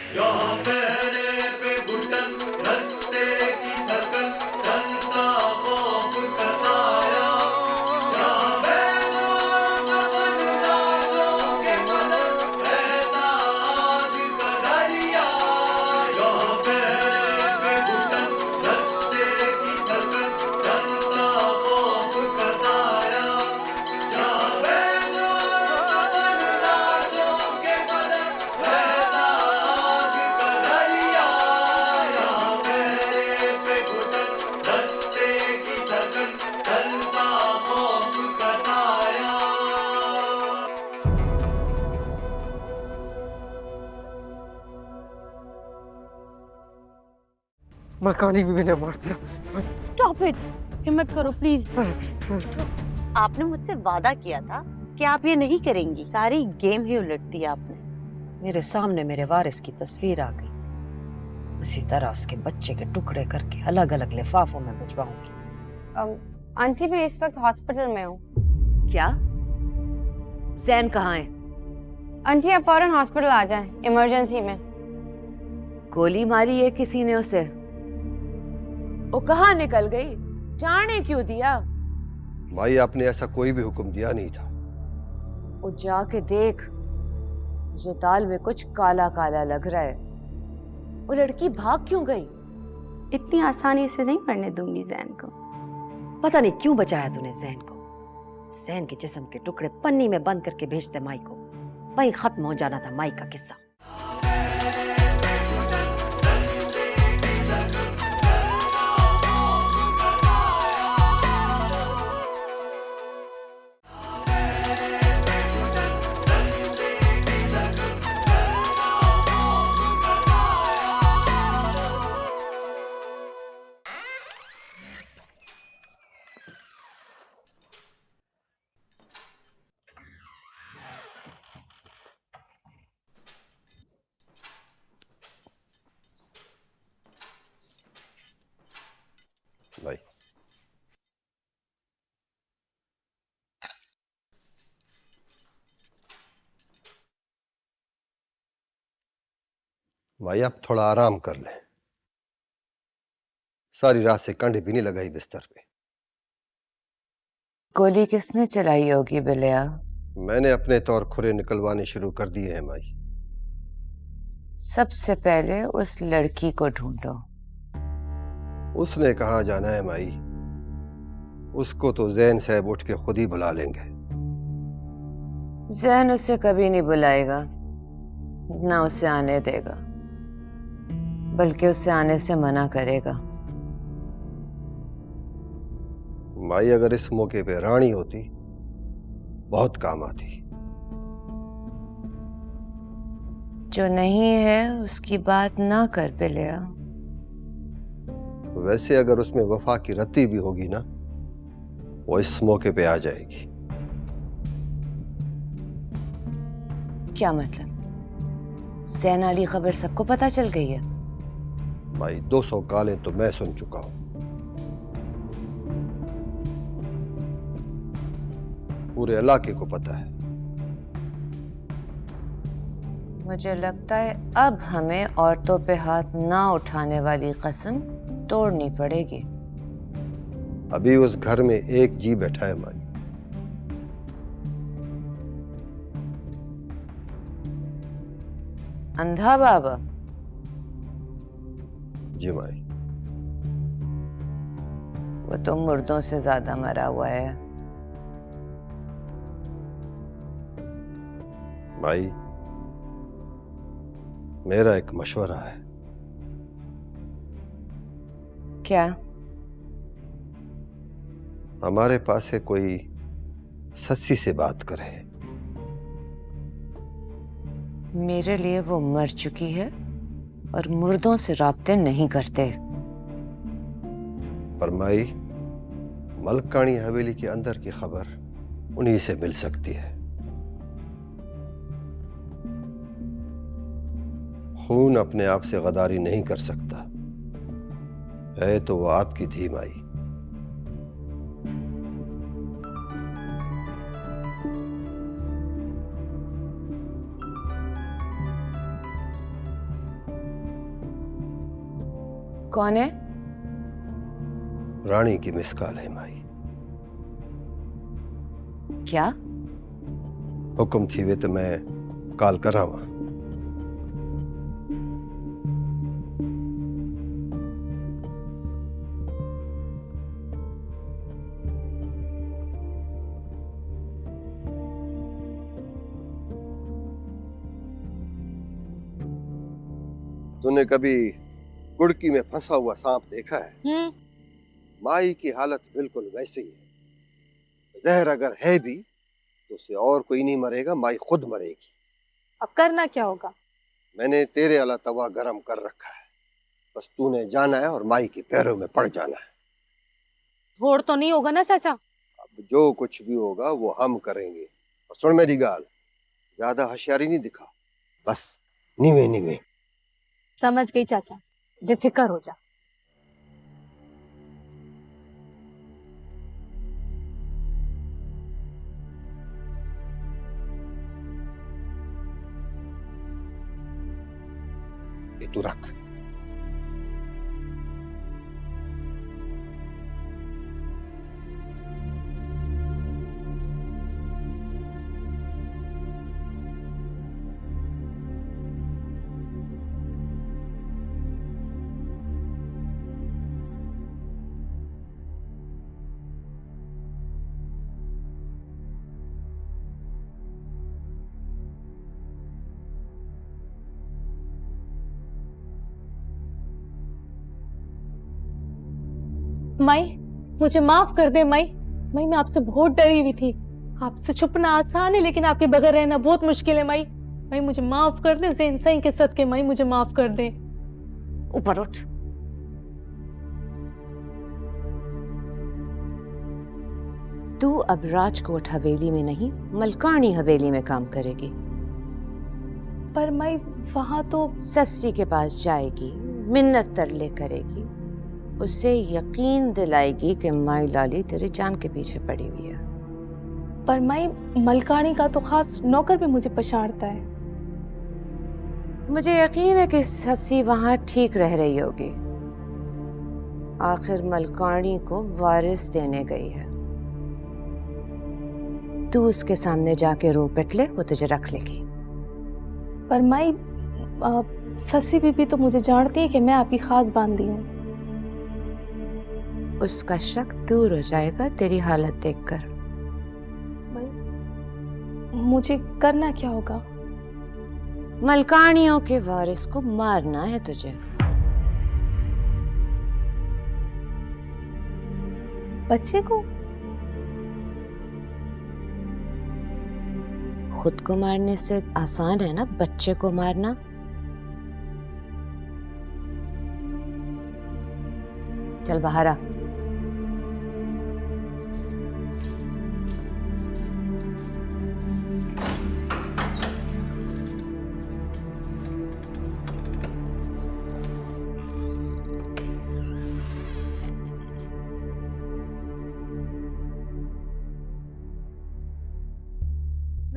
यहाँ पैरे पे घुटन, रास्ते की थकन, चलता खौफ का साया। यहाँ बैलों का मन, लाशों के पलक, बहता आग का दरिया। यहाँ पैरे पे घुटन, रास्ते की थकन, चलता खौफ का साया। यहाँ बैलों का मन, लाशों के पलक, बहता आग का दरिया। यहाँ पैरे पे घुटन, रास्ते की थकन, चलता खौफ का साया। मकानी भी मैंने मार दिया। स्टॉप इट, हिम्मत करो प्लीज। आपने मुझसे वादा किया था कि आप ये नहीं करेंगी। सारी गेम ही उलट दी आपने। मेरे सामने मेरे वारिस की तस्वीर आ गई थी। उसी तरह उसके बच्चे के टुकड़े करके अलग अलग लिफाफों में भिजवाऊंगी। आंटी मैं इस वक्त हॉस्पिटल में हूँ। क्या? जैन कहाँ है? आंटी आप फौरन हॉस्पिटल आ जाएं, इमरजेंसी में। गोली मारी है किसी ने उसे? वो कहाँ निकल गई? जाने क्यों दिया? माई आपने ऐसा कोई भी हुक्म दिया नहीं था। वो जाके देख, मुझे दाल में कुछ काला काला लग रहा है। वो लड़की भाग क्यों गई? इतनी आसानी से नहीं मरने दूंगी जैन को। पता नहीं क्यों बचाया तूने जैन को। जैन के जिस्म के टुकड़े पन्नी में बंद करके भेजते माई को। वहीं खत्म हो जाना था माई का किस्सा। माई माई आप थोड़ा आराम कर लें। सारी रात से कंधे भी नहीं लगाई बिस्तर पे। गोली किसने चलाई होगी बिलिया? मैंने अपने तौर खुरे निकलवाने शुरू कर दिए हैं माई। सबसे पहले उस लड़की को ढूंढो। उसने कहाँ जाना है माई? उसको तो जैन साहब उठ के खुद ही बुला लेंगे। जैन उसे कभी नहीं बुलाएगा, ना उसे आने देगा, बल्कि उसे आने से मना करेगा। माई अगर इस मौके पे रानी होती बहुत काम आती। जो नहीं है उसकी बात ना कर बिलिया। वैसे अगर उसमें वफा की रत्ती भी होगी ना, वो इस मौके पे आ जाएगी। क्या मतलब? जैन वाली खबर सबको पता चल गई है? भाई 200 गालें तो मैं सुन चुका हूं। पूरे इलाके को पता है। मुझे लगता है अब हमें औरतों पे हाथ ना उठाने वाली कसम तोड़नी पड़ेगी। अभी उस घर में एक जी बैठा है माई। अंधा बाबा? जी माई। वो तो मुर्दों से ज्यादा मरा हुआ है। माई मेरा एक मशवरा है। क्या? हमारे पास से कोई सच्ची से बात करे। मेरे लिए वो मर चुकी है और मुर्दों से राब्ते नहीं करते। पर माई मलकानी हवेली के अंदर की खबर उन्हीं से मिल सकती है। खून अपने आप से गद्दारी नहीं कर सकता है, तो वो आपकी धी माई। कौन है? रानी की मिस कॉल है माई। क्या? हुक्म थी वे तो मैं कॉल कर रहा हूं। तूने कभी गुड़की में फंसा हुआ सांप देखा है? माई की हालत बिल्कुल वैसी ही है। जहर अगर है भी तो उसे और कोई नहीं मरेगा, माई खुद मरेगी। अब करना क्या होगा? मैंने तेरे अला तवा गरम कर रखा है, बस तूने जाना है और माई के पैरों में पड़ जाना है। होड़ तो नहीं होगा ना चाचा? अब जो कुछ भी होगा वो हम करेंगे। और सुन मेरी गाल, ज्यादा होशियारी नहीं दिखा, बस नीवे नीवे। समझ गई चाचा, बेफिक्र हो जा। ये तू रख। माई, मुझे माफ कर दे माई। माई, मैं आपसे बहुत डरी हुई थी। आपसे छुपना आसान है लेकिन आपके बगैर रहना बहुत मुश्किल है माई। माई मुझे माफ कर दे, ज़ेन सही के सदके माई मुझे माफ कर दे। ऊपर उठ। तू अब राजकोट हवेली में नहीं, मलकानी हवेली में काम करेगी। पर माई वहां तो सस्सी के पास जाएगी, मिन्नत तरले करेगी, उसे यकीन दिलाएगी कि माई लाली तेरी जान के पीछे पड़ी हुई है। पर माई, मलकानी का तो खास नौकर भी मुझे पछाड़ता है। मुझे यकीन है कि सस्सी वहां ठीक रह रही होगी। आखिर मलकानी को वारिस देने गई है। तू उसके सामने जाके रो पिट ले, वो तुझे रख लेगी। पर माई, सस्सी बीबी तो मुझे जानती है कि मैं आपकी खास बांदी हूँ। उसका शक दूर हो जाएगा तेरी हालत देखकर। मुझे करना क्या होगा? मलकानियों के वारिस को मारना है तुझे। बच्चे को? खुद को मारने से आसान है ना बच्चे को मारना। चल बाहर आ।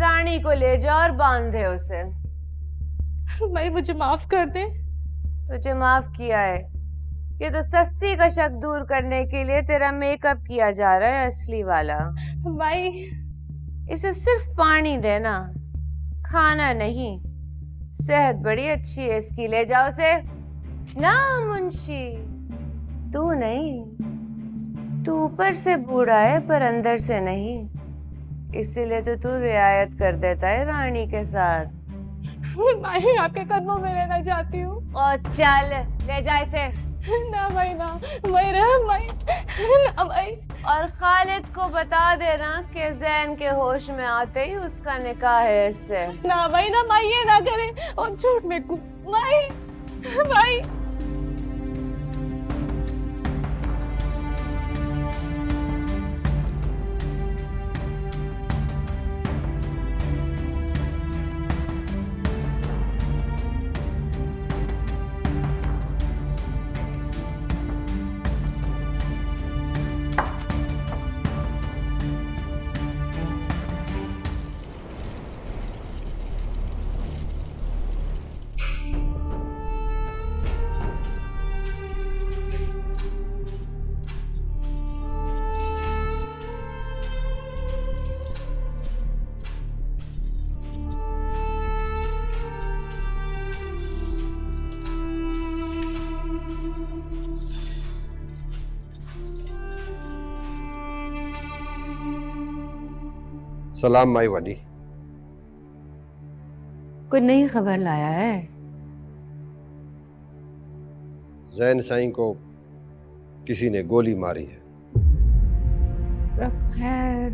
रानी को ले जा और बांध दे उसे। माई मुझे माफ कर दे। तुझे माफ किया है। ये तो सस्सी का शक दूर करने के लिए तेरा मेकअप किया जा रहा है, असली वाला। माई, इसे सिर्फ पानी देना, खाना नहीं। सेहत बड़ी अच्छी है इसकी, ले जाओ उसे। ना मुंशी, तू नहीं, तू ऊपर से बूढ़ा है पर अंदर से नहीं, इसीलिए तो तू रियायत कर देता है रानी के साथ। माई, आपके कदमों में रहना चाहती हूँ। और चल ले जा इसे। ना माई, ना माई, रह माई, ना माई। और खालिद को बता देना कि जैन के होश में आते ही उसका निकाह है इससे। ना माई, ना माई, ये ना करे। और झूठ में माई, माई। सलाम माई वाली। कोई नई खबर लाया है? जैन साईं को किसी ने गोली मारी है। खैर,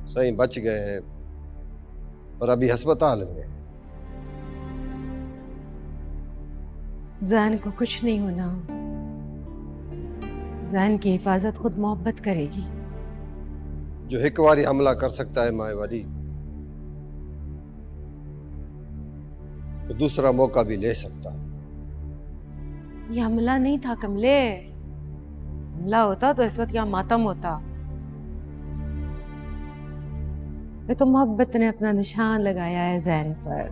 साईं बच गए हैं और अभी अस्पताल में। जैन को कुछ नहीं होना। जैन की हिफाजत खुद मोहब्बत करेगी। जो एक बारी हमला कर सकता है माई वाली, तो दूसरा मौका भी ले सकता है। ये हमला नहीं था कमले। हमला होता तो इस वक्त यहाँ मातम होता। ये तो मोहब्बत ने अपना निशान लगाया है जैन पर।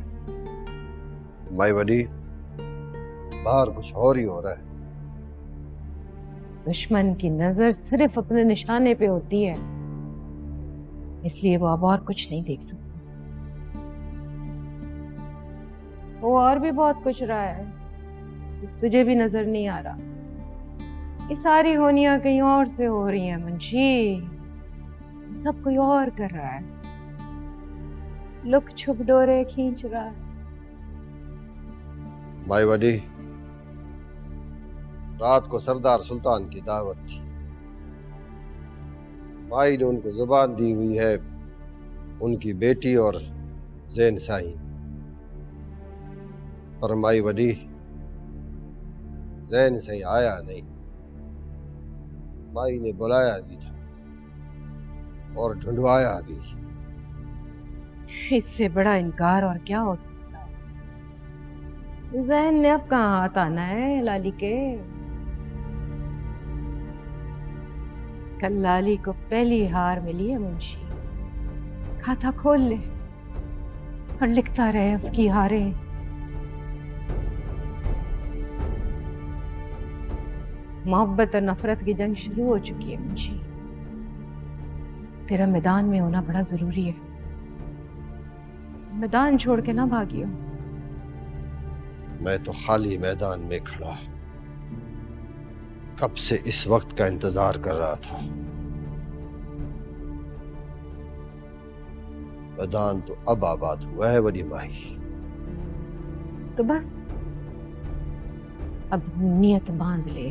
माई वाली, बाहर कुछ और ही हो रहा है। दुश्मन की नजर सिर्फ अपने निशाने पे होती है, इसलिए वो अब और कुछ नहीं देख सकता। वो और भी बहुत कुछ रहा है, तुझे भी नजर नहीं आ रहा। ये सारी होनियां कहीं और से हो रही हैं मुंशी। सब कोई और कर रहा है, लुक छुप डोरे खींच रहा है। माई वाली, रात को सरदार सुल्तान की दावत थी। माई ने उनको जुबान दी हुई है, उनकी बेटी और जैन साईं पर। माई वाली, जैन साईं आया नहीं। माई ने बुलाया भी था और ढूंढवाया भी। इससे बड़ा इनकार और क्या हो सकता है? तो जैन ने अब कहाँ हाथ आना है लाली के? कल लाली को पहली हार मिली है मुंशी। खाता खोल ले और लिखता रहे उसकी हारें। मोहब्बत और नफरत की जंग शुरू हो चुकी है मुंशी। तेरा मैदान में होना बड़ा जरूरी है। मैदान छोड़ के ना भागियो। मैं तो खाली मैदान में खड़ा कब से इस वक्त का इंतजार कर रहा था। मैदान तो अब आबाद हुआ है बड़ी माही। तो बस अब नियत बांध ले।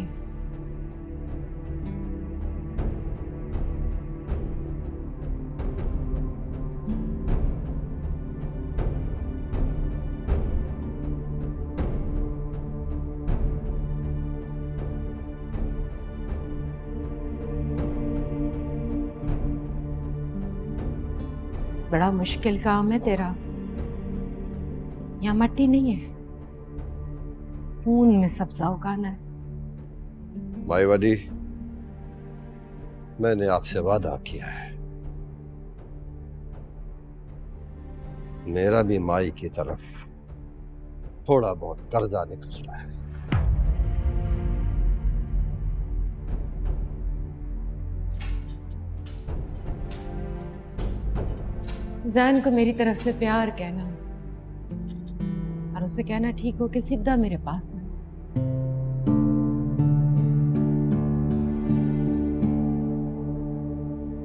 बड़ा मुश्किल काम है तेरा। यहाँ मट्टी नहीं है, खून में सब्जा उगाना है। माई वाली, मैंने आपसे वादा किया है। मेरा भी माई की तरफ थोड़ा बहुत कर्जा निकल रहा है। जैन को मेरी तरफ से प्यार कहना और उसे कहना ठीक हो कि सीधा मेरे पास है।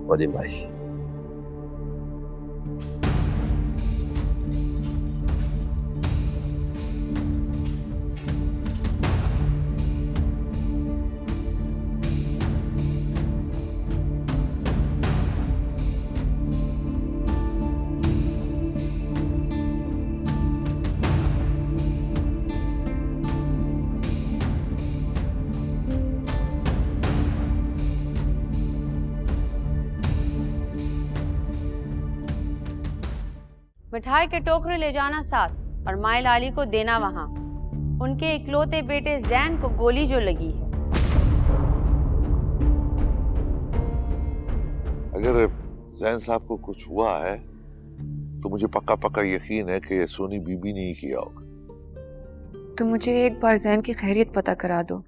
बड़ी माई, मिठाई के टोकरे ले जाना साथ और माई लाली को देना वहां। उनके इकलौते बेटे जैन को गोली जो लगी है। अगर जैन साहब को कुछ हुआ है तो मुझे पक्का पक्का यकीन है कि सोनी बीबी ने ही किया होगा। तो मुझे एक बार जैन की खैरियत पता करा दो।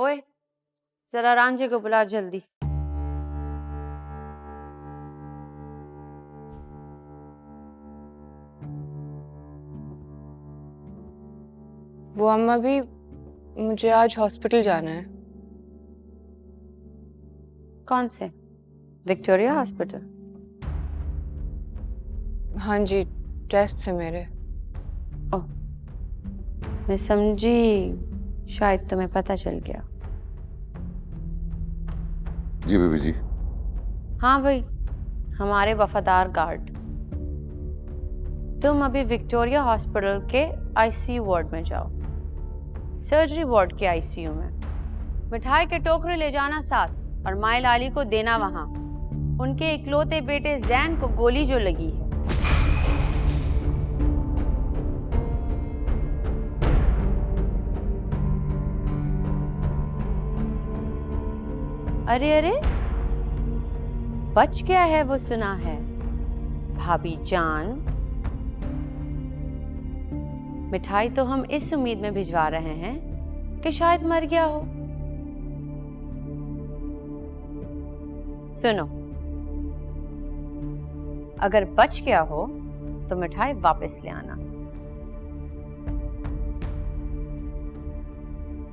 ओए जरा रांझे को बुला जल्दी। वो अम्मा भी, मुझे आज हॉस्पिटल जाना है। कौन से? Victoria hospital? हाँ जी, टेस्ट है मेरे। ओह, मैं समझी शायद तुम्हें पता चल गया। जी बीबी जी। हाँ भाई, हमारे वफादार गार्ड, तुम अभी विक्टोरिया हॉस्पिटल के आईसीयू वार्ड में जाओ, सर्जरी वार्ड के आईसीयू में। मिठाई के टोकरे ले जाना साथ और माई लाली को देना वहां। उनके इकलौते बेटे जैन को गोली जो लगी है। अरे अरे, बच गया है वो सुना है। भाभी जान, मिठाई तो हम इस उम्मीद में भिजवा रहे हैं कि शायद मर गया हो। सुनो, अगर बच गया हो तो मिठाई वापस ले आना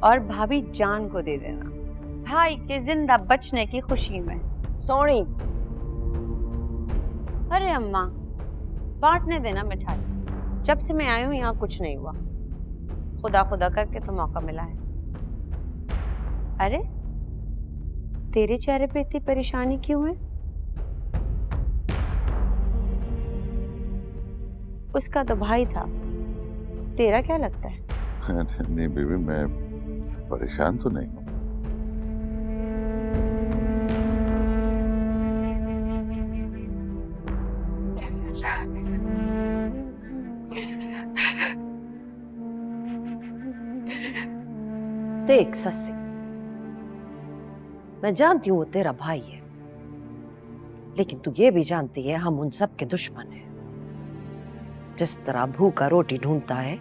और भाभी जान को दे देना, भाई के जिंदा बचने की खुशी में। सोनी, अरे अम्मा, बांटने देना मिठाई। जब से मैं आई हूं यहाँ कुछ नहीं हुआ, खुदा खुदा करके तो मौका मिला है। अरे तेरे चेहरे पे इतनी परेशानी क्यों है? उसका तो भाई था, तेरा क्या लगता है? नहीं बेबी, मैं परेशान तो नहीं हूँ। देख सस्सी, मैं जानती हूँ वो तेरा भाई है, लेकिन तू ये भी जानती है हम उन सब के दुश्मन हैं। जिस तरह भूखा रोटी ढूंढता है,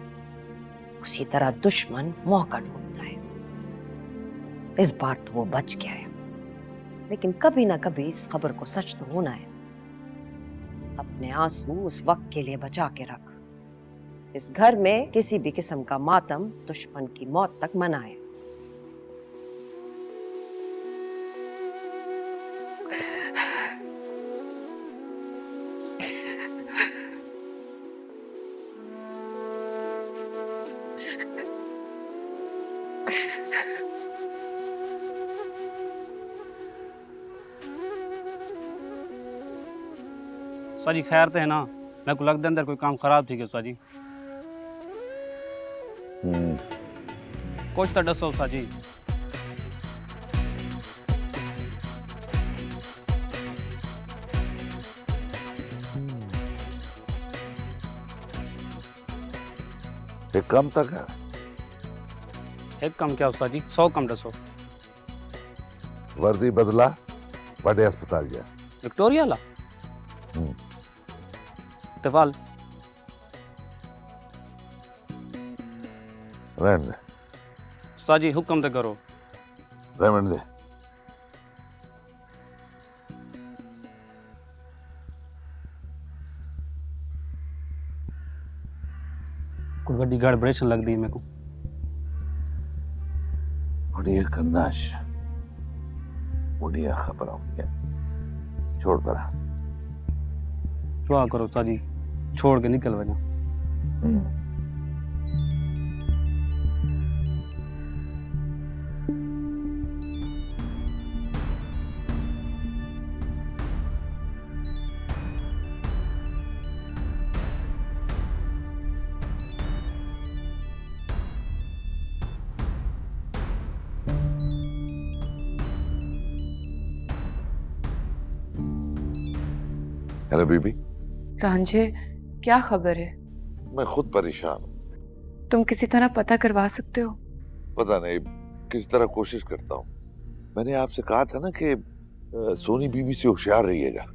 उसी तरह दुश्मन मौका ढूंढता है। इस बार तो वो बच गया है, लेकिन कभी ना कभी इस खबर को सच तो होना है। अपने आंसू उस वक्त के लिए बचा के रख। इस घर में किसी भी किस्म का मातम दुश्मन की मौत तक मनाए। साजी खैर तो है ना? मैं को लगता अंदर कोई काम खराब थी क्या साजी? कुछ तो दसो साजी। एक कम तक है। एक कम क्या साजी? 100 कम दसो। वर्दी बदला, बड़े अस्पताल गया। विक्टोरिया ला इत्तेफाल रहने दे, साजी हुक्म तो करो। रहने दे। कोई बड़ी गड़बड़ेशन लग दी मेरे को। बढ़िया करनाश, बढ़िया खबर होगी। छोड़ पड़ा। दुआ करो साजी, छोड़ के निकल वना। हेलो बीबी। रांझे, क्या खबर है? मैं खुद परेशान हूँ। तुम किसी तरह पता करवा सकते हो? पता नहीं किस तरह कोशिश करता हूँ। मैंने आपसे कहा था ना कि सोनी बीबी से होशियार रहिएगा।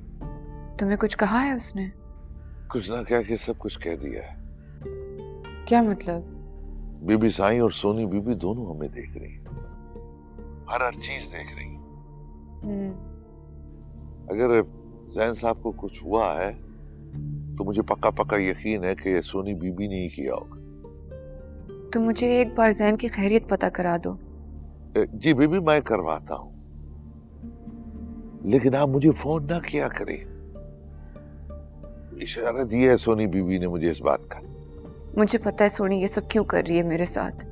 तुम्हें कुछ कहा है उसने? कुछ ना कह के सब कुछ कह दिया है। क्या मतलब? बीबी साईं और सोनी बीबी दोनों हमें देख रही हैं। हर चीज देख रही। अगर जैन साहब को कुछ हुआ है तो मुझे पक्का पक्का यकीन है कि सोनी बीबी ने ही किया होगा। तो मुझे एक बार जैन की खैरियत पता करा दो। जी बीबी, मैं करवाता हूँ, लेकिन आप मुझे फोन ना किया करें। इशारा दिया है सोनी बीबी ने मुझे इस बात का। मुझे पता है सोनी ये सब क्यों कर रही है मेरे साथ,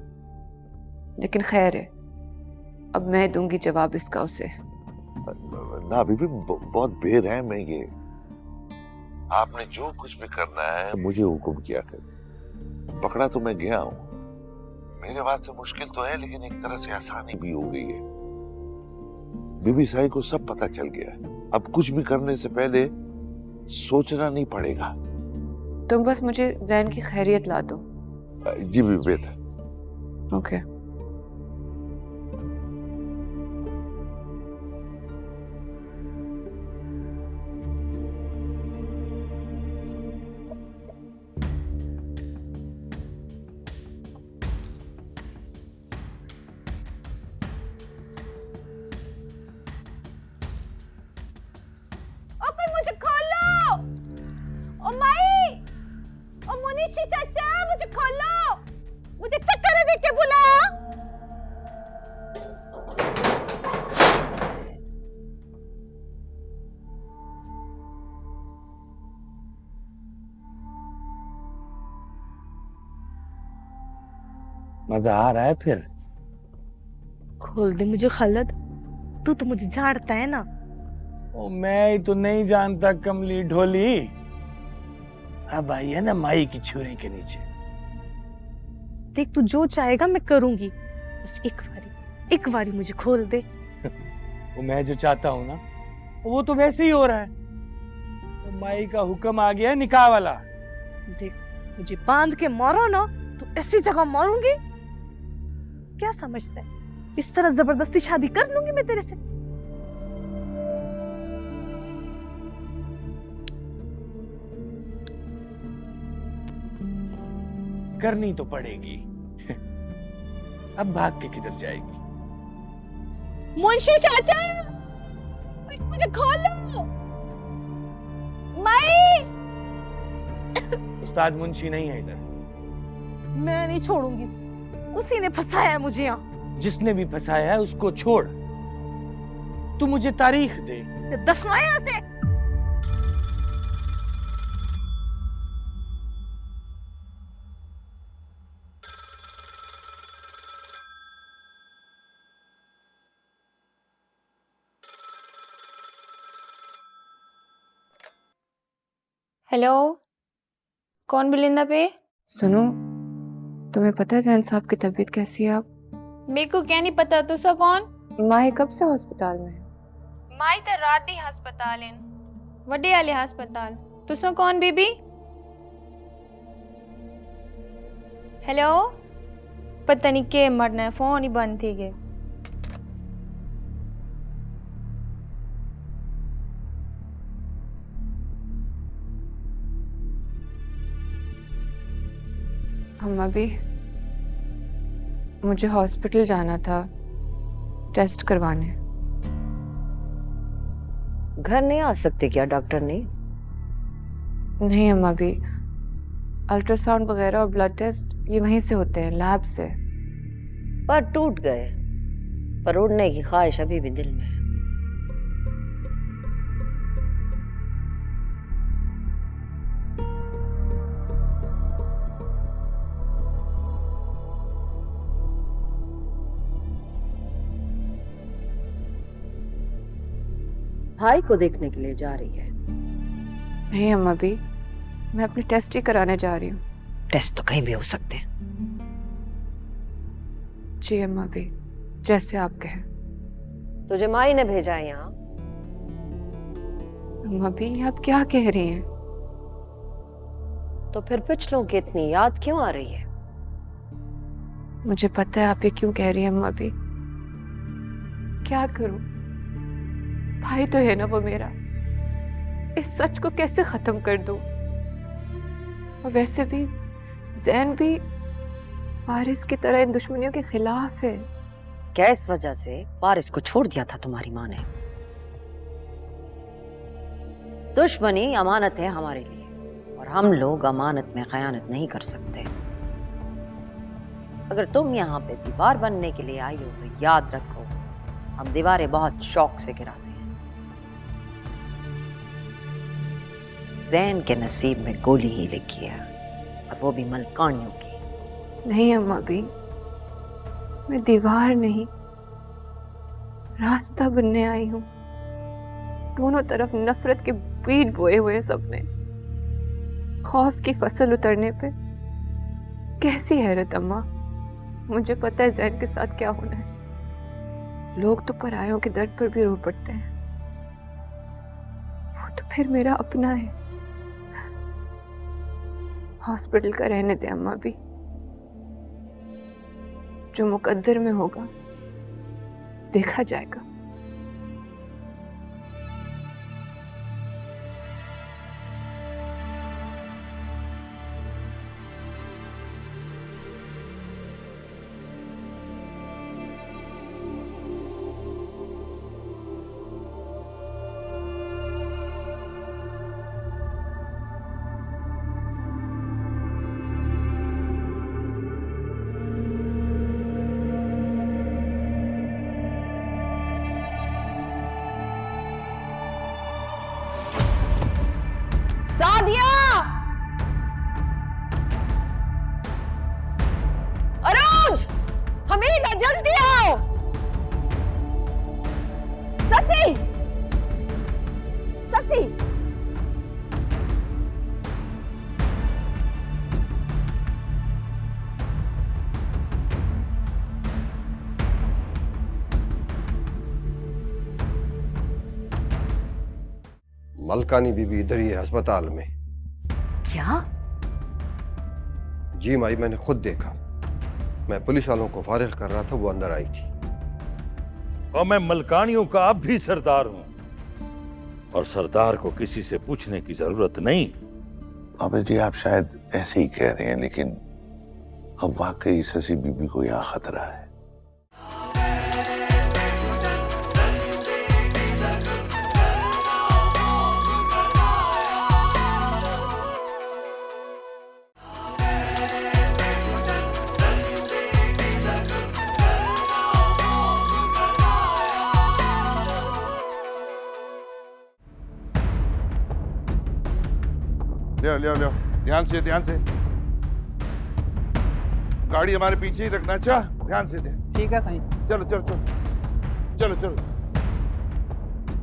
लेकिन खैर है, अब मैं दूंगी जवाब इसका उसे। ना बीबी, बहुत बेरहम है ये। आपने जो कुछ भी करना है मुझे हुक्म किया कर। पकड़ा तो मैं गया हूँ, मेरे वास्ते मुश्किल तो है, लेकिन एक तरह से आसानी भी हो गई है। बीबी साई को सब पता चल गया है। अब कुछ भी करने से पहले सोचना नहीं पड़ेगा। तुम बस मुझे जैन की खैरियत ला दो। जी बीबी, बेहतर। ओके। मुझे खोलो, ओ माई, ओ मुनीशी चाचा, मुझे खोलो, मुझे चक्कर देख के बुला। मजा आ रहा है फिर? खोल दे मुझे खालिद, तू तो मुझे जानता है ना। ओ मैं ही तो नहीं जानता कमली ढोली। अब आई है ना माई की छुरी के नीचे। देख, तू जो चाहेगा मैं करूंगी, बस एक बारी मुझे खोल दे। वो मैं जो चाहता हूँ ना, वो तो वैसे ही हो रहा है। तो माई का हुक्म आ गया निकाह वाला। देख, मुझे बांध के मारो ना तो ऐसी जगह मारूंगी, क्या समझता है? इस तरह जबरदस्ती शादी कर लूंगी मैं तेरे से। करनी तो पड़ेगी। अब भाग के किधर जाएगी? मुंशी चाचा, मुझे खोलो। माई, उस्ताद मुंशी नहीं है इधर। मैं नहीं छोड़ूंगी, उसी ने फंसाया है मुझे यहाँ। जिसने भी फंसाया है उसको छोड़। तू मुझे तारीख दे। दफना यहाँ से। हेलो, कौन बिलिंदा पे? सुनो, तुम्हें पता है जैन साहब की तबीयत कैसी है अब? मेरे को क्या नहीं पता। तुसा कौन? माही कब से हॉस्पिटल में है? माई तो रात दी हस्पताल इन, वड्डे वाले हस्पताल। तुसा कौन बीबी? हेलो, पता नहीं के मरना है, फोन ही बंद थी गए। हम अभी, मुझे हॉस्पिटल जाना था टेस्ट करवाने। घर नहीं आ सकते क्या डॉक्टर ने? नहीं अम्मा, अभी अल्ट्रासाउंड वगैरह और ब्लड टेस्ट ये वहीं से होते हैं, लैब से। पर टूट गए, पर उड़ने की ख्वाहिश अभी भी दिल में है। भाई को देखने के लिए जा रही है? नहीं अम्मा, अभी मैं अपने टेस्ट ही कराने जा रही हूँ। टेस्ट तो कहीं भी हो सकते हैं। जी अम्मा, अभी जैसे आप कहें। तुझे माई ने भेजा है यहाँ? अम्मा, अभी आप क्या कह रही हैं? तो फिर पिछलों की इतनी याद क्यों आ रही है? मुझे पता है आप ये क्यों कह रही हैं अम्मा, अभी क्या करूं? भाई तो है ना वो मेरा, इस सच को कैसे खत्म कर दूं? और वैसे भी जैन भी वारिस की तरह इन दुश्मनियों के खिलाफ है। क्या इस वजह से वारिस को छोड़ दिया था तुम्हारी माँ ने? दुश्मनी अमानत है हमारे लिए और हम लोग अमानत में खयानत नहीं कर सकते। अगर तुम यहाँ पे दीवार बनने के लिए आई हो तो याद रखो, हम दीवारें बहुत शौक से गिराते हैं। जैन के नसीब में गोली ही लिखी है, और वो भी मलकानियों की। नहीं अम्मा भी, मैं दीवार नहीं, रास्ता बनने आई हूँ। दोनों तरफ नफरत के बीज बोए हुए हैं सबने। खौफ की फसल उतरने पे कैसी हैरत अम्मा, मुझे पता है जैन के साथ क्या होना है। लोग तो परायों के दर्द पर भी रो पड़ते हैं, वो तो फिर मेरा अपना है। हॉस्पिटल का रहने दे अम्मा भी, जो मुकद्दर में होगा देखा जाएगा। सादिया! अरोज! हमीदा जल्दी आओ! ससी! ससी! मलकानी बीबी इधर ही है अस्पताल में। क्या? जी माई, मैंने खुद देखा। मैं पुलिस वालों को फारिग कर रहा था, वो अंदर आई थी। और मैं मलकानियों का अब भी सरदार हूं, और सरदार को किसी से पूछने की जरूरत नहीं। अबे जी, आप शायद ऐसे ही कह रहे हैं, लेकिन अब वाकई ससी बीबी को यह खतरा है। ले ले ले, ध्यान से ध्यान से। गाड़ी हमारे पीछे ही रखना। अच्छा, ध्यान से दे। ठीक है सही। चलो चलो चलो चलो चलो।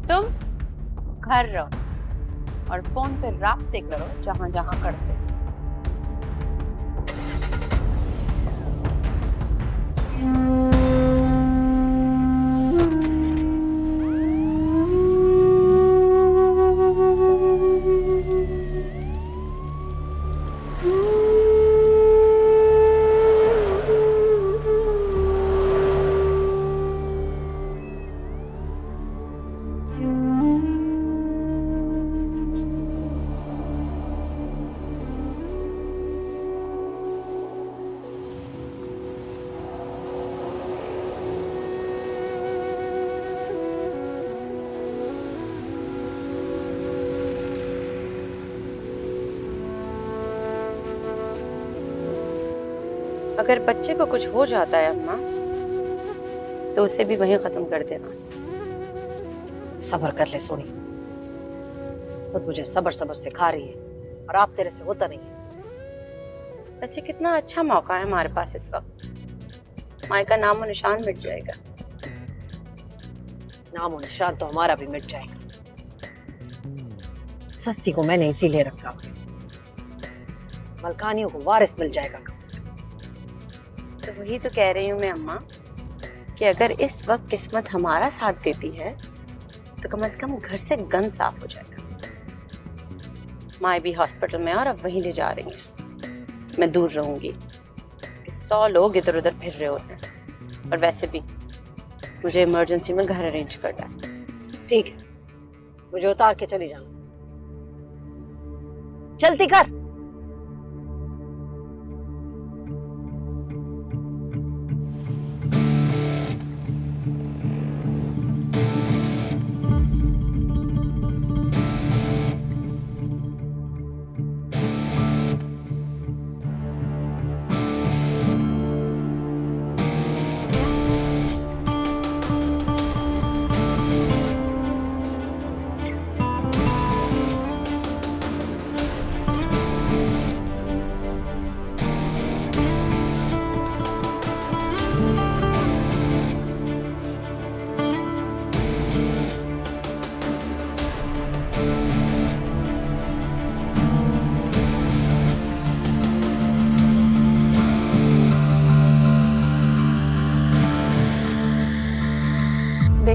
तुम घर रहो और फोन पे राब्ते करो जहां जहां करते। अगर बच्चे को कुछ हो जाता है अम्मा, तो उसे भी वहीं खत्म कर देना। सब्र कर ले सोनी, खुद मुझे सब्र सब्र सिखा रही है और आप तेरे से होता नहीं है। वैसे कितना अच्छा मौका है हमारे पास इस वक्त। माई का नामो निशान मिट जाएगा। नामो निशान तो हमारा भी मिट जाएगा। सस्सी को मैंने इसीलिए रखा, मलकानियों को वारिस मिल जाएगा कम से कम। तो वही तो कह रही हूँ मैं अम्मा, कि अगर इस वक्त किस्मत हमारा साथ देती है तो कम से कम घर से गंद साफ हो जाएगा। माँ भी हॉस्पिटल में और अब वहीं ले जा रही हैं। मैं दूर रहूंगी, उसके 100 लोग इधर उधर फिर रहे होते हैं। और वैसे भी मुझे इमरजेंसी में घर अरेंज करना है। ठीक है, मुझे उतार के चली जाना। जल्दी कर।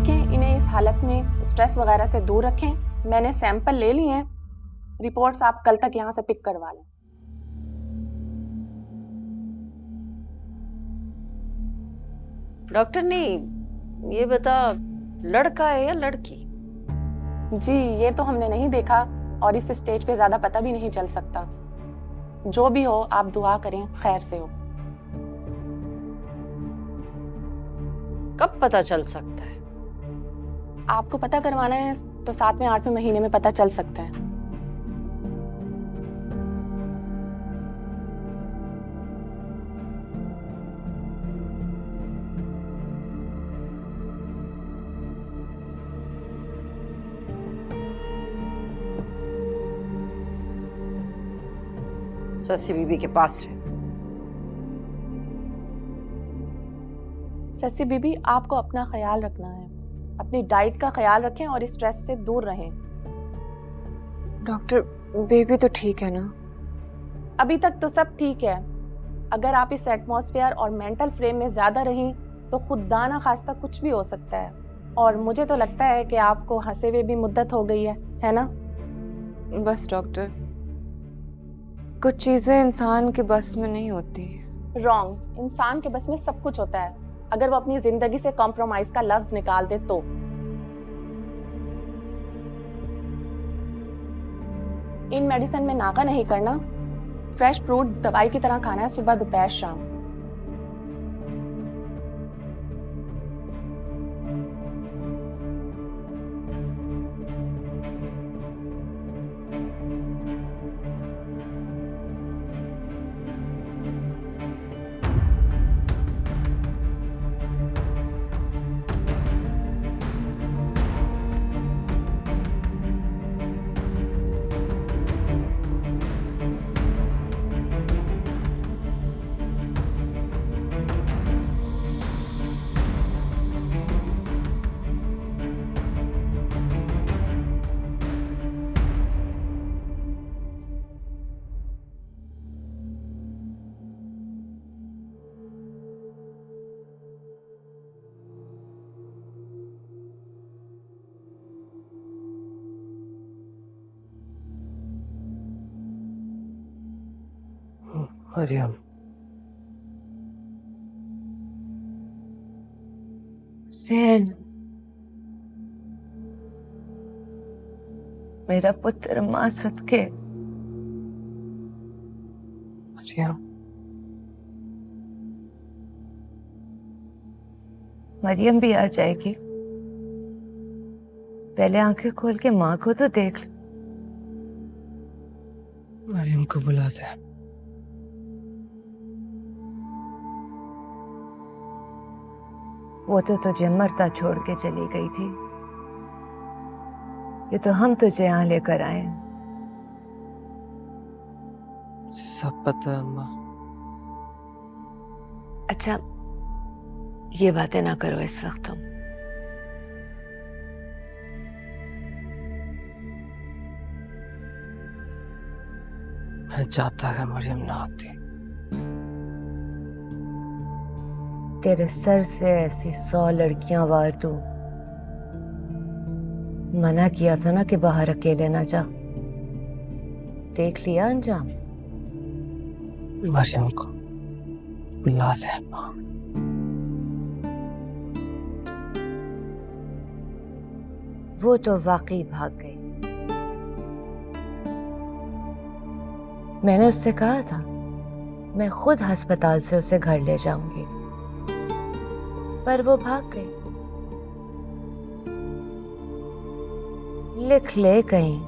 देखें, इन्हें इस हालत में स्ट्रेस वगैरह से दूर रखें। मैंने सैंपल ले लिए हैं, रिपोर्ट्स आप कल तक यहाँ से पिक करवा लें। डॉक्टर ने ये बता, लड़का है या लड़की? जी ये तो हमने नहीं देखा और इस स्टेज पे ज्यादा पता भी नहीं चल सकता। जो भी हो आप दुआ करें खैर से हो। कब पता चल सकता है? आपको पता करवाना है तो 7वें 8वें महीने में पता चल सकता है। ससी बीबी के पास रहे। ससी बीबी आपको अपना ख्याल रखना है, अपनी डाइट का ख्याल रखें और स्ट्रेस से दूर रहें। डॉक्टर बेबी तो ठीक है ना? अभी तक तो सब ठीक है। अगर आप इस एटमॉस्फेयर और मेंटल फ्रेम में ज्यादा रहीं तो खुदा ना खास्ता कुछ भी हो सकता है। और मुझे तो लगता है कि आपको हंसे हुए भी मुद्दत हो गई है ना? बस डॉक्टर, कुछ चीजें इंसान के बस में नहीं होती। रॉन्ग। इंसान के बस में सब कुछ होता है अगर वो अपनी जिंदगी से कॉम्प्रोमाइज का लफ्ज निकाल दे तो। इन मेडिसिन में नाका नहीं करना, फ्रेश फ्रूट दवाई की तरह खाना है सुबह दोपहर शाम। मरियम, सेन, मेरा पुत्र मां सदके। मरियम, मरियम भी आ जाएगी। पहले आंखें खोल के माँ को तो देख लो। मरियम को बुला दे। वो तो तुझे मरता छोड़ के चली गई थी, ये तो हम तुझे यहाँ लेकर आए। सब पता है अम्मा। अच्छा ये बातें ना करो इस वक्त तुम। मैं चाहता अगर मरियम ना आती। तेरे सर से ऐसी 100 लड़कियां वार दूं। मना किया था ना कि बाहर अकेले ना जा। देख लिया अंजाम। मरियम को बुला दे अम्मा। वो तो वाकई भाग गई। मैंने उससे कहा था मैं खुद अस्पताल से उसे घर ले जाऊंगी, पर वो भाग गई। लिख ले कहीं,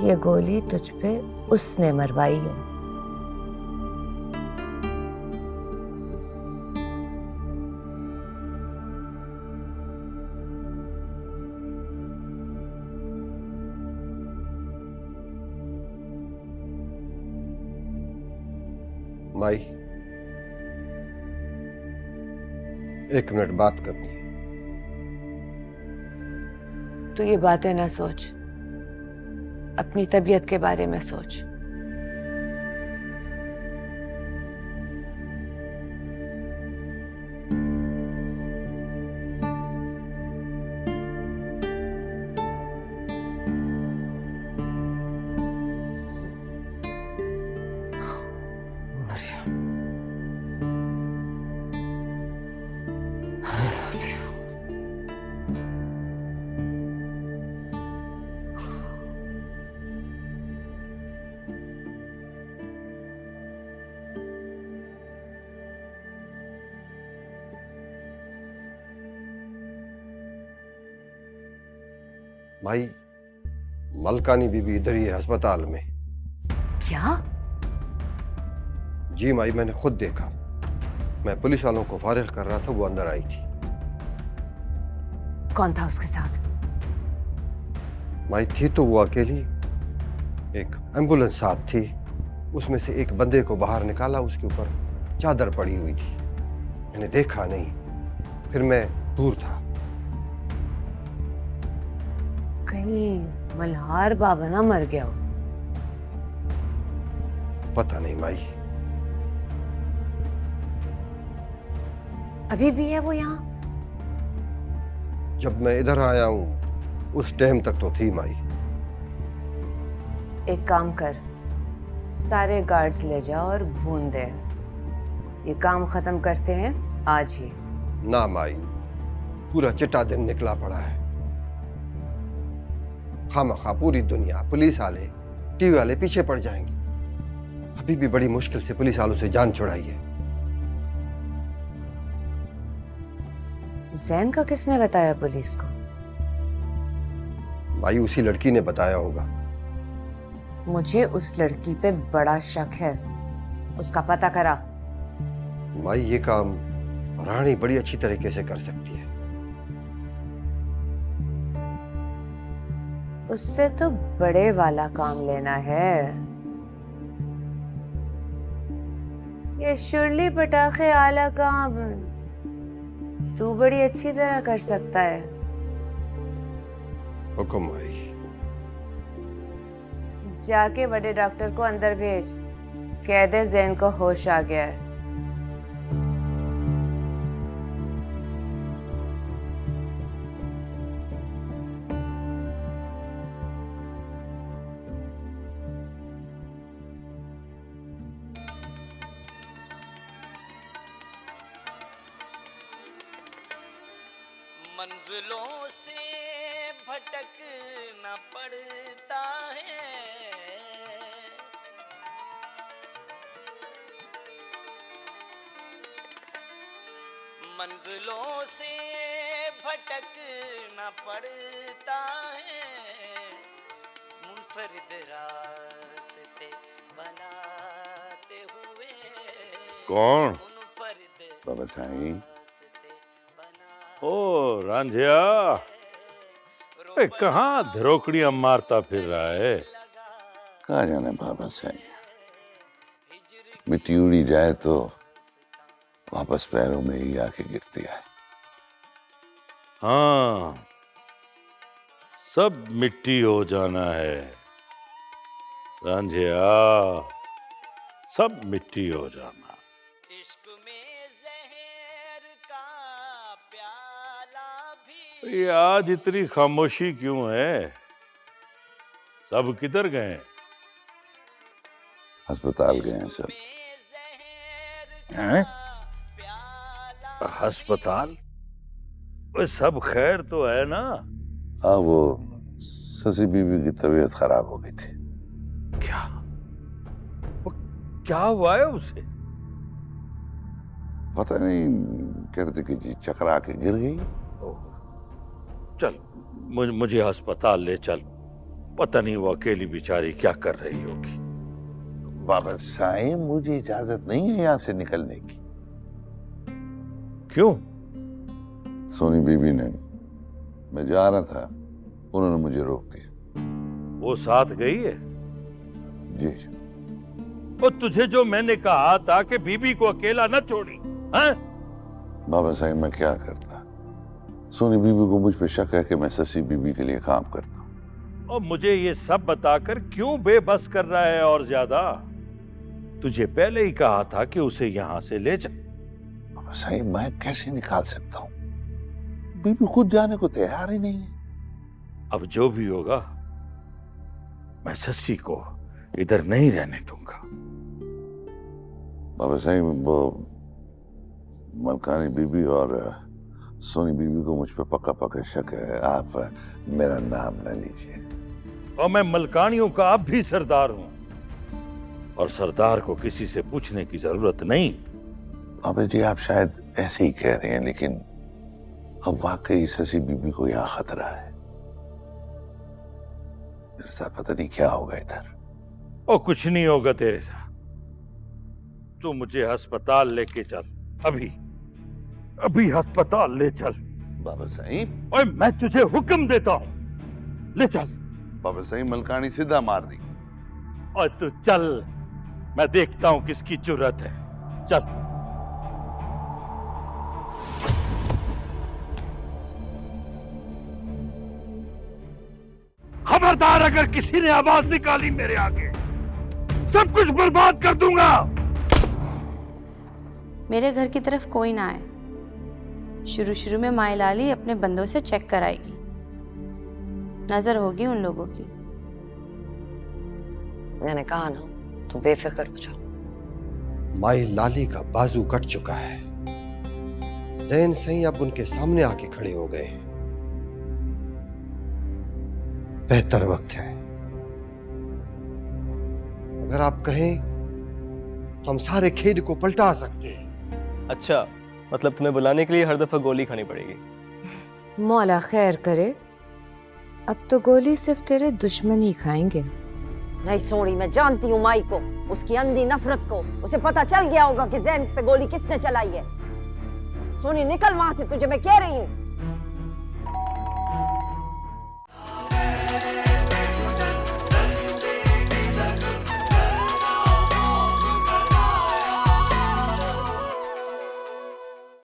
ये गोली तुझ पे उसने मरवाई है। माई, 1 मिनट बात करनी है। तू ये बातें ना सोच, अपनी तबीयत के बारे में सोच। माई, मलकानी बीबी इधर ही है अस्पताल में। क्या? जी माई, मैंने खुद देखा। मैं पुलिस वालों को फारिग कर रहा था, वो अंदर आई थी। कौन था उसके साथ? माई थी तो वो अकेली। एक एम्बुलेंस साथ थी, उसमें से एक बंदे को बाहर निकाला, उसके ऊपर चादर पड़ी हुई थी। मैंने देखा नहीं, फिर मैं दूर था। कहीं मल्हार बाबा ना मर गया हो? पता नहीं माई। अभी भी है वो यहाँ? जब मैं इधर आया हूं उस टाइम तक तो थी माई। एक काम कर, सारे गार्ड्स ले जाओ और भून दे। ये काम खत्म करते हैं आज ही। ना माई, पूरा चिट्टा दिन निकला पड़ा है। खामखा पूरी दुनिया, पुलिस वाले, टीवी वाले पीछे पड़ जाएंगे। अभी भी बड़ी मुश्किल से पुलिस वालों से जान छुड़ाई है। जैन का किसने बताया पुलिस को? माई, उसी लड़की ने बताया होगा। मुझे उस लड़की पे बड़ा शक है, उसका पता करा। माई, ये काम रानी बड़ी अच्छी तरीके से कर सकती है। उससे तो बड़े वाला काम लेना है। ये शुरली पटाखे आला काम तू बड़ी अच्छी तरह कर सकता है। हुक्म भाई। जाके बड़े डॉक्टर को अंदर भेज, कह दे जैन को होश आ गया है। मंजिलों से भटकना पड़ता है, मंजिलों से भटकना पड़ता है, मुनफरिद रास्ते बनाते हुए। कौन? बाबा साईं। ओ रांझिया, कहाँ धरोकड़ियां मारता फिर रहा है? कहाँ जाने बाबा साईं, मिट्टी उड़ी जाए तो वापस पैरों में ही आके गिरती है। हाँ, सब मिट्टी हो जाना है रांझिया, सब मिट्टी हो जाना। ये आज इतनी खामोशी क्यों है? सब किधर गए? अस्पताल गए हैं सब। हैं? अस्पताल? वो सब खैर तो है ना? हाँ, वो ससी बीबी की तबीयत खराब हो गई थी। क्या? वो क्या हुआ है उसे? पता नहीं, कहते कि जी चकरा के गिर गई। चल मुझे अस्पताल ले चल, पता नहीं वो अकेली बेचारी क्या कर रही होगी। बाबा साईं, मुझे इजाजत नहीं है यहाँ से निकलने की। क्यों? सोनी बीबी ने, मैं जा रहा था, उन्होंने मुझे रोक दिया। वो साथ गई है? जी। वो तुझे जो मैंने कहा था कि बीबी को अकेला न छोड़ी, हैं? बाबा साईं, मैं क्या करता? सोनी बीबी को मुझ पे शक है कि मैं ससी बीबी के लिए काम करता हूँ। और मुझे ये सब बताकर क्यों बेबस कर रहा है? और ज्यादा, तुझे पहले ही कहा था कि उसे यहाँ से ले जा। सही, मैं कैसे निकाल सकता हूँ? बीबी खुद जाने को तैयार ही नहीं है। अब जो भी होगा, मैं ससी को इधर नहीं रहने दूंगा। बाबा साहब, वो मलकानी बीबी और सोनी बीबी को मुझ पे पक्का पक्का शक है। आप मेरा नाम न लीजिए। और मैं मलकानियों का अब भी सरदार हूं, और सरदार को किसी से पूछने की जरूरत नहीं। बाबा जी, आप शायद ऐसे ही कह रहे हैं, लेकिन अब वाकई ससी बीबी को यहाँ खतरा है। मेरे साथ पता नहीं क्या होगा इधर। और कुछ नहीं होगा तेरे साथ। तू मुझे अस्पताल लेके चल, अभी अभी अस्पताल ले चल। बाबा साईं, ओए मैं तुझे हुक्म देता हूँ, ले चल। बाबा साईं मलकानी सीधा मार दी। और तू चल, मैं देखता हूँ किसकी जुर्रत है। चल। खबरदार, अगर किसी ने आवाज निकाली मेरे आगे, सब कुछ बर्बाद कर दूंगा। मेरे घर की तरफ कोई ना आए। शुरू शुरू में माई लाली अपने बंदों से चेक कराएगी, नजर होगी उन लोगों की। मैंने कहा ना, तू बेफिक्र हो जा। माई लाली का बाजू कट चुका है। जैन सही अब उनके सामने आके खड़े हो गए हैं। बेहतर वक्त है। अगर आप कहें तो हम सारे खेल को पलटा सकते हैं। अच्छा, मतलब तुम्हें बुलाने के लिए हर दफा गोली खानी पड़ेगी। मौला खैर करे, अब तो गोली सिर्फ तेरे दुश्मन ही खाएंगे। नहीं सोनी, मैं जानती हूँ माई को, उसकी अंधी नफरत को। उसे पता चल गया होगा कि जैन पे गोली किसने चलाई है। सोनी निकल वहां से, तुझे मैं कह रही हूँ।